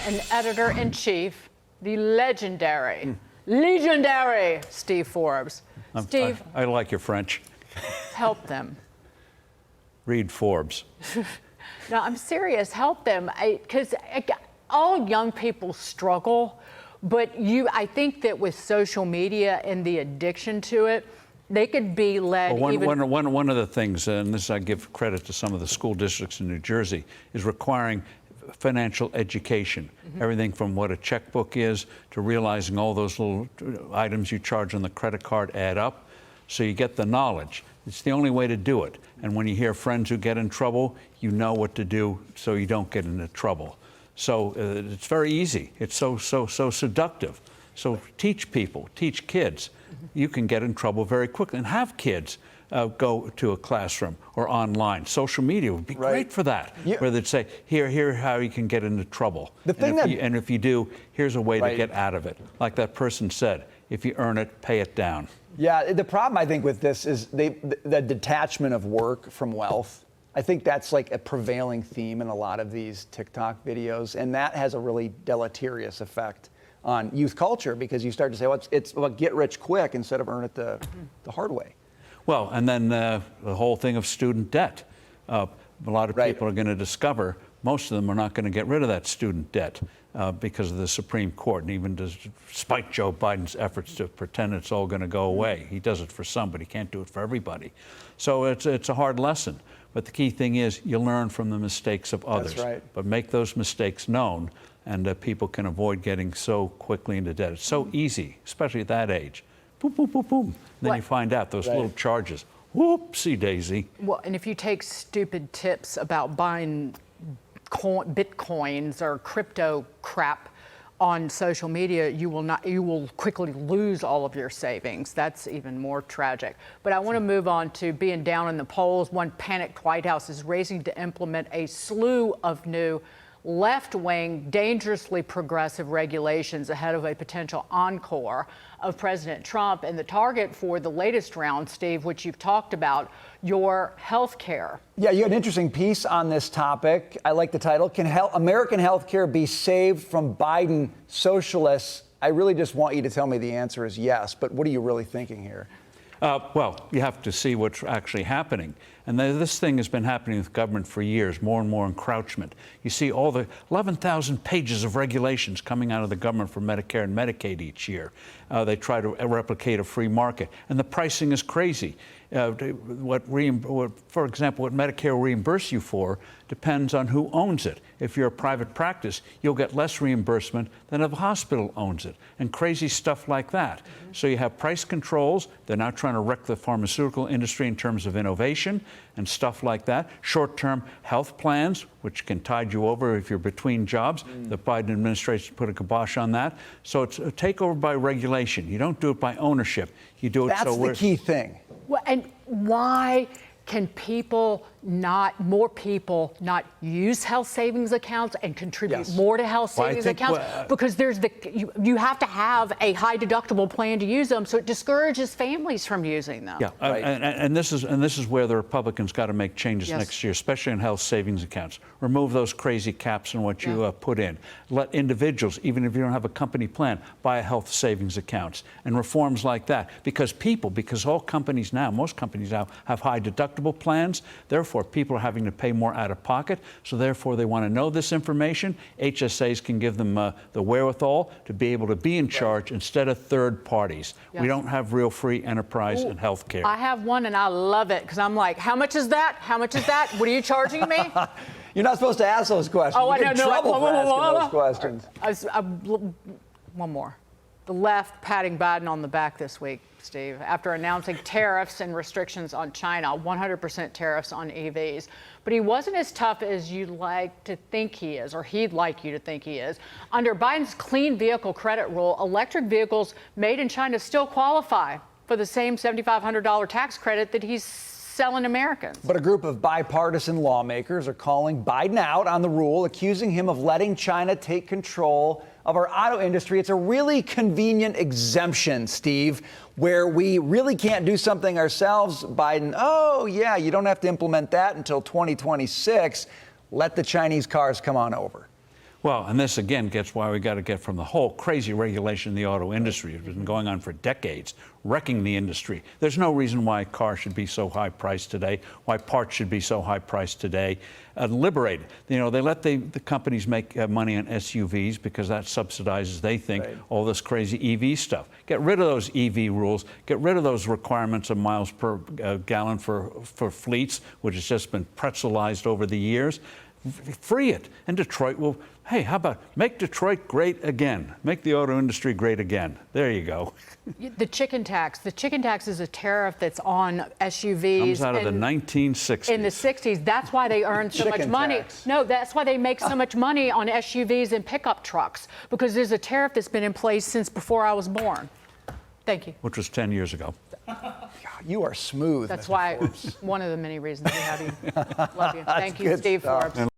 and editor-in-chief, the legendary Steve Forbes. Steve, I like your French. help them. Read Forbes. No, I'm serious. Help them, because all young people struggle. But I think that with social media and the addiction to it, they could be led. Well, one of the things, and this I give credit to some of the school districts in New Jersey, is requiring financial education. Everything from what a checkbook is to realizing all those little items you charge on the credit card add up. So you get the knowledge. It's the only way to do it. And when you hear friends who get in trouble, you know what to do so you don't get into trouble. So it's very easy. It's so seductive. So teach people, teach kids. You can get in trouble very quickly, and have kids go to a classroom or online. Social media would be great for that, where they'd say, here how you can get into trouble. And if you do, here's a way to get out of it. Like that person said, if you earn it, pay it down. Yeah, the problem I think with this is the detachment of work from wealth. I think that's like a prevailing theme in a lot of these TikTok videos, and that has a really deleterious effect on youth culture, because you start to say, well, it's about get rich quick instead of earn it the hard way. Well, and then the whole thing of student debt. A lot of people are going to discover most of them are not going to get rid of that student debt because of the Supreme Court, and even despite Joe Biden's efforts to pretend it's all going to go away. He does it for some, but he can't do it for everybody. So it's a hard lesson. But the key thing is you learn from the mistakes of others. That's right. But make those mistakes known, and people can avoid getting so quickly into debt. It's so easy, especially at that age. Boom, boom, boom, boom. Then you find out those little charges. Whoopsie daisy. Well, and if you take stupid tips about buying bitcoins or crypto crap on social media, you will quickly lose all of your savings. That's even more tragic. But I want to move on to being down in the polls. One panicked White House is racing to implement a slew of new left-wing, dangerously progressive regulations ahead of a potential encore of President Trump. And the target for the latest round, Steve, which you've talked about, your health care. Yeah, you had an interesting piece on this topic. I like the title. Can American health care be saved from Biden socialists? I really just want you to tell me the answer is yes, but what are you really thinking here? Well, you have to see what's actually happening. And this thing has been happening with government for years, more and more encroachment. You see all the 11,000 pages of regulations coming out of the government for Medicare and Medicaid each year. They try to replicate a free market. And the pricing is crazy. For example, what Medicare will reimburse you for depends on who owns it. If you're a private practice, you'll get less reimbursement than if a hospital owns it, and crazy stuff like that. So you have price controls. They're now trying to wreck the pharmaceutical industry in terms of innovation and stuff like that. Short-term health plans, which can tide you over if you're between jobs. The Biden administration put a kibosh on that. So it's a takeover by regulation. You don't do it by ownership. You do it That's the key thing. Well, and why can more people not use health savings accounts and contribute more to health savings accounts? Because you have to have a high deductible plan to use them, so it discourages families from using them. Yeah, and this is where the Republicans got to make changes next year, especially in health savings accounts. Remove those crazy caps on what you put in. Let individuals, even if you don't have a company plan, buy health savings accounts, and reforms like that. Because most companies now have high deductible plans. Therefore, people are having to pay more out of pocket. So therefore, they want to know this information. HSAs can give them the wherewithal to be able to be in charge instead of third parties. We don't have real free enterprise in health care. I have one, and I love it, because I'm like, how much is that? How much is that? What are you charging me? You're not supposed to ask those questions. Oh, you get in trouble for asking those questions. One more. The left patting Biden on the back this week, Steve, after announcing tariffs and restrictions on China, 100% tariffs on EVs. But he wasn't as tough as you'd like to think he is, or he'd like you to think he is. Under Biden's clean vehicle credit rule, electric vehicles made in China still qualify for the same $7,500 tax credit that he's selling Americans. But a group of bipartisan lawmakers are calling Biden out on the rule, accusing him of letting China take control of our auto industry. It's a really convenient exemption, Steve, where we really can't do something ourselves. Biden, oh, yeah, you don't have to implement that until 2026. Let the Chinese cars come on over. Well, and this again gets why we got to get from the whole crazy regulation in the auto industry. It's been going on for decades, wrecking the industry. There's no reason why cars should be so high priced today, why parts should be so high priced today. Liberated. You know, they let the companies make money on SUVs because that subsidizes, they think, all this crazy EV stuff. Get rid of those EV rules. Get rid of those requirements of miles per gallon for fleets, which has just been pretzelized over the years. Free it. And Detroit will, hey, how about make Detroit great again? Make the auto industry great again. There you go. The chicken tax. The chicken tax is a tariff that's on SUVs. Comes out of the 1960s. In the 60s. That's why they earn so much money. No, that's why they make so much money on SUVs and pickup trucks, because there's a tariff that's been in place since before I was born. Thank you. Which was 10 years ago. You are smooth. That's why, one of the many reasons we have you. Love you. Thank you, Steve Forbes.